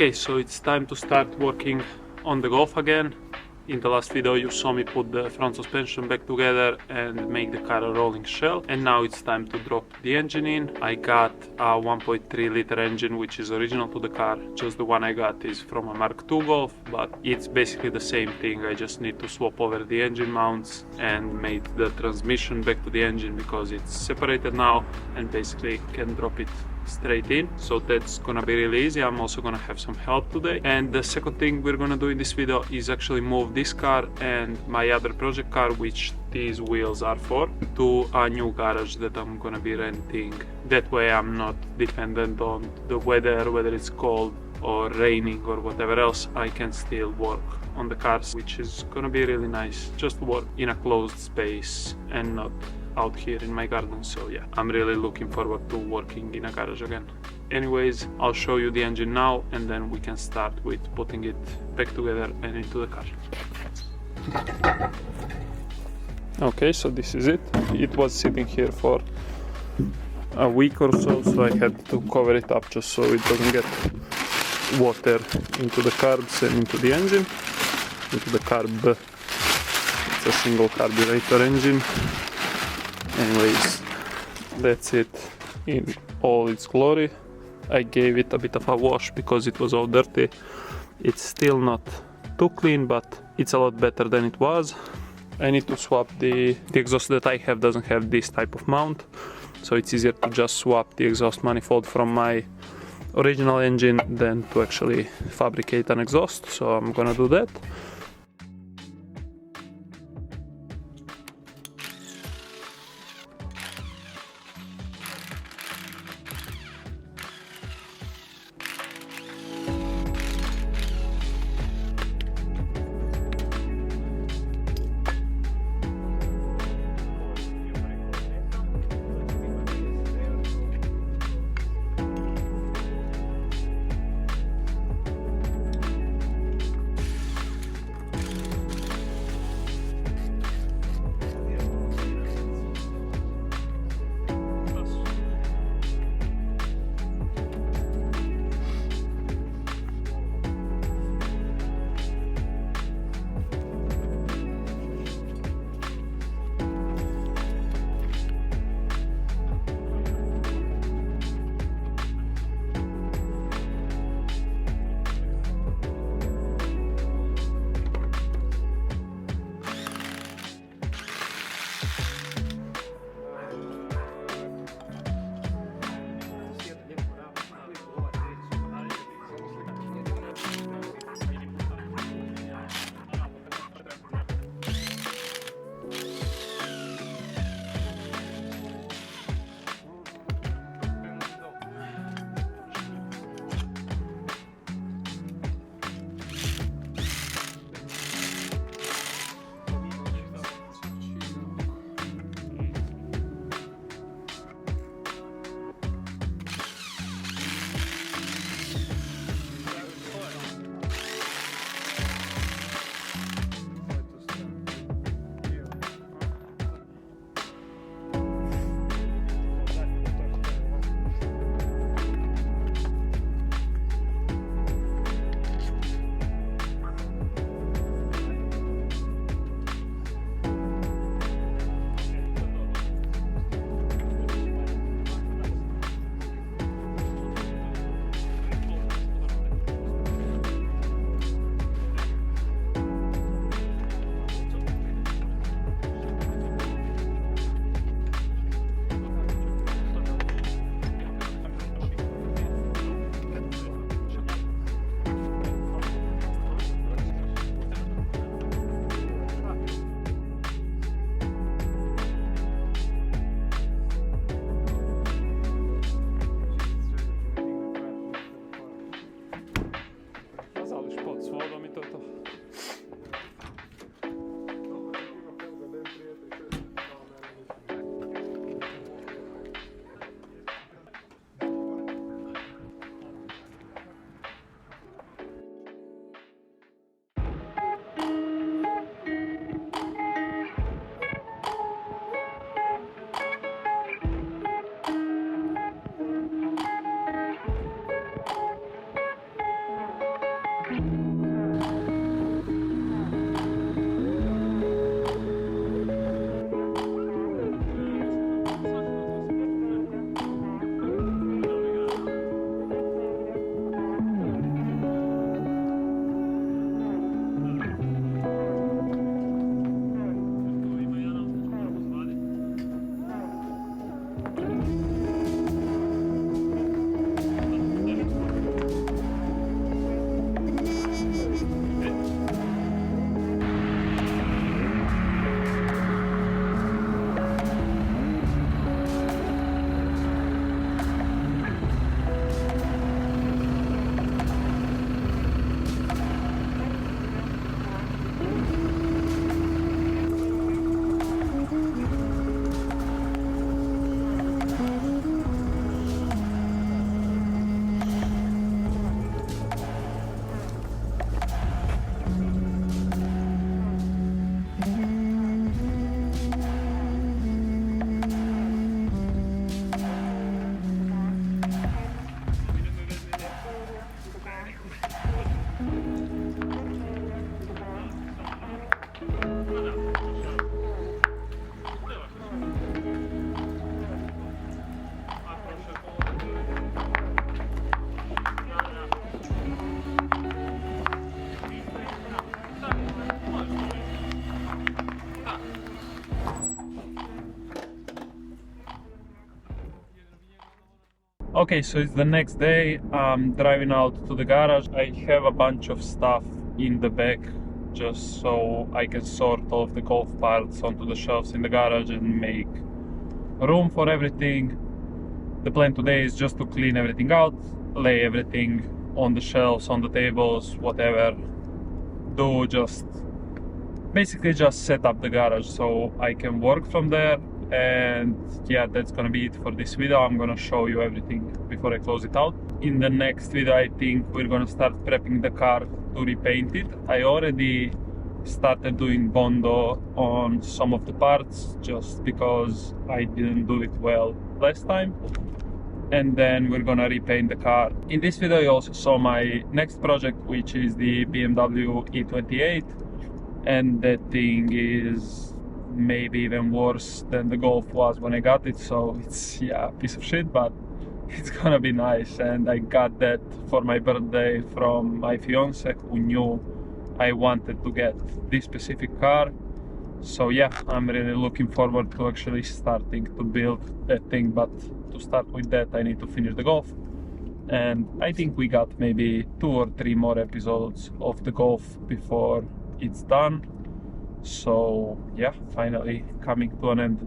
Okay, so it's time to start working on the Golf again. In the last video you saw me put the front suspension back together and make the car a rolling shell, and now it's time to drop the engine in. I got a 1.3 liter engine which is original to the car, just the one I got is from a Mark II Golf, but it's basically the same thing. I just need to swap over the engine mounts and make the transmission back to the engine because it's separated now, and basically can drop it straight in. So that's gonna be really easy. I'm also gonna have some help today. And the second thing we're gonna do in this video is actually move this car and my other project car, which these wheels are for, to a new garage that I'm gonna be renting. That way I'm not dependent on the weather, whether it's cold or raining or whatever else. I can still work on the cars, which is gonna be really nice. Just work in a closed space and not out here in my garden. So yeah, I'm really looking forward to working in a garage again. Anyways, I'll show you the engine now and then we can start with putting it back together and into the car. Okay, so this is it. It was sitting here for a week or so, so I had to cover it up just so it doesn't get water into the carbs and into the engine, into the carb. It's a single carburetor engine. Anyways, that's it in all its glory. I gave it a bit of a wash because it was all dirty. It's still not too clean, but it's a lot better than it was. I need to swap the exhaust that I have doesn't have this type of mount, so it's easier to just swap the exhaust manifold from my original engine than to actually fabricate an exhaust, so I'm gonna do that. Okay, so it's the next day. I'm driving out to the garage. I have a bunch of stuff in the back just so I can sort all of the golf parts onto the shelves in the garage and make room for everything. The plan today is just to clean everything out, lay everything on the shelves, on the tables, whatever. Basically just set up the garage so I can work from there. And yeah, that's gonna be it for this video. I'm gonna show you everything before I close it out. In the next video, I think we're gonna start prepping the car to repaint it. I already started doing Bondo on some of the parts just because I didn't do it well last time. And then we're gonna repaint the car. In this video you also saw my next project, which is the BMW E28, and that thing is maybe even worse than the Golf was when I got it, so it's, yeah, a piece of shit, but it's gonna be nice. And I got that for my birthday from my fiance, who knew I wanted to get this specific car. So yeah, I'm really looking forward to actually starting to build that thing, but to start with that I need to finish the Golf. And I think we got maybe 2 or 3 more episodes of the Golf before it's done. So yeah, finally coming to an end.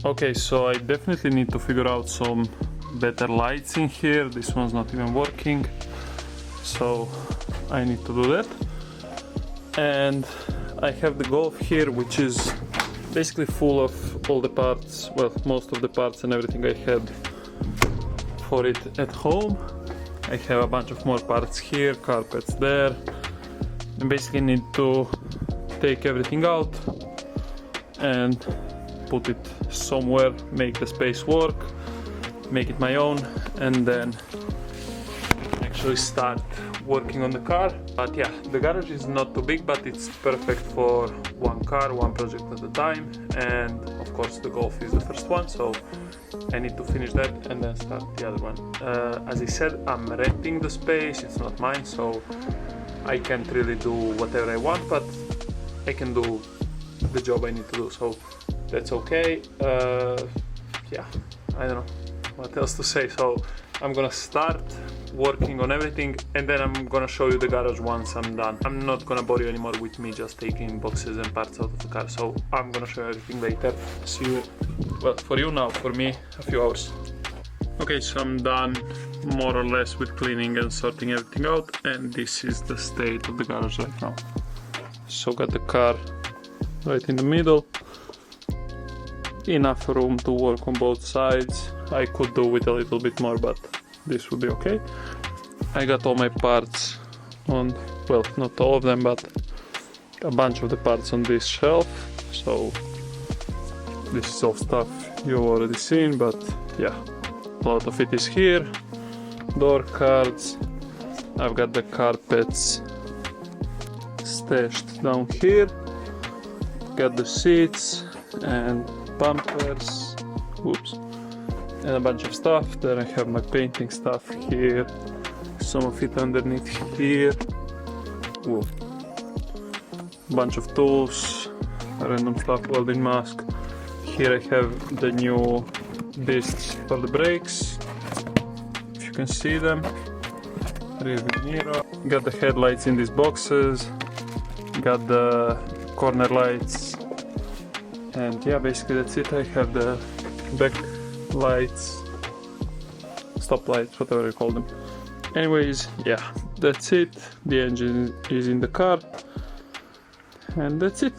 Okay, so I definitely need to figure out some better lights in here. This one's not even working, so I need to do that. And I have the Golf here, which is basically full of all the parts, well, most of the parts and everything I had for it at home. I have a bunch of more parts here, carpets there, and basically need to take everything out and put it somewhere, make the space work, make it my own, and then actually start working on the car. But yeah, the garage is not too big, but it's perfect for one car, one project at a time. And of course the Golf is the first one, so I need to finish that and then start the other one. As I said, I'm renting the space, it's not mine, so I can't really do whatever I want, but I can do the job I need to do, so that's okay. Yeah, I don't know what else to say. So I'm gonna start working on everything, and then I'm gonna show you the garage once I'm done. I'm not gonna bore you anymore with me just taking boxes and parts out of the car, so I'm gonna show you everything later. See you, well, for you now, for me, a few hours. Okay, so I'm done more or less with cleaning and sorting everything out, and this is the state of the garage right now. So got the car right in the middle, enough room to work on both sides. I could do with a little bit more, but this would be okay. I got all my parts on, well, not all of them, but a bunch of the parts on this shelf. So this is all stuff you've already seen, but yeah, a lot of it is here. Door cards, I've got the carpets stashed down here, got the seats and bumpers, whoops, and a bunch of stuff. Then I have my painting stuff here, some of it underneath here. Whoa. Bunch of tools, random stuff, welding mask. Here I have the new discs for the brakes, if you can see them. Rear view mirror. Got the headlights in these boxes, got the corner lights, and yeah, basically that's it. I have the back lights, stop lights, whatever you call them. Anyways, yeah, that's it. The engine is in the car, and that's it.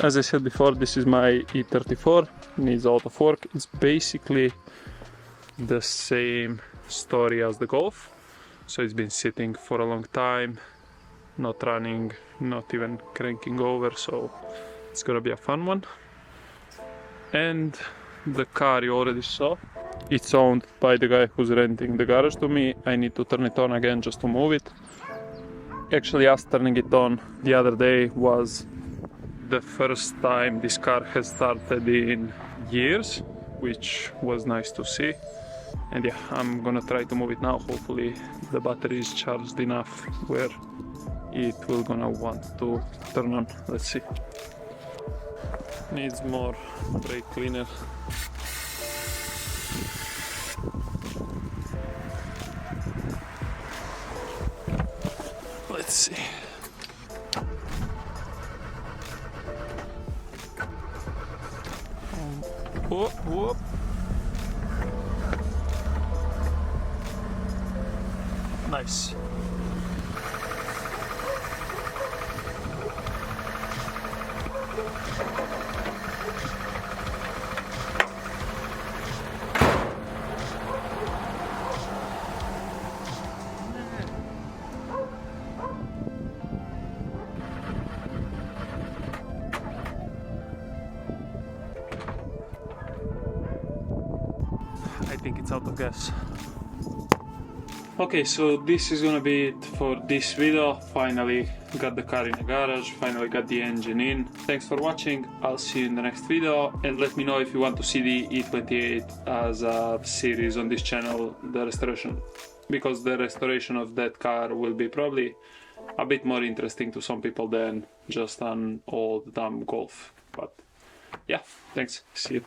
As I said before, this is my E34, needs a lot of work. It's basically the same story as the Golf, so it's been sitting for a long time, not running, not even cranking over, so it's gonna be a fun one. And the car you already saw, it's owned by the guy who's renting the garage to me. I need to turn it on again just to move it. Actually, us turning it on the other day was the first time this car has started in years, which was nice to see. And yeah, I'm gonna try to move it now. Hopefully the battery is charged enough where it will gonna want to turn on. Let's see. Needs more brake cleaner. Let's see. Whoop, whoop. Nice. I think it's out of gas. Okay, so this is gonna be it for this video. Finally got the car in the garage, finally got the engine in. Thanks for watching, I'll see you in the next video, and let me know if you want to see the E28 as a series on this channel, the restoration, because the restoration of that car will be probably a bit more interesting to some people than just an old dumb Golf. But yeah, thanks, see you.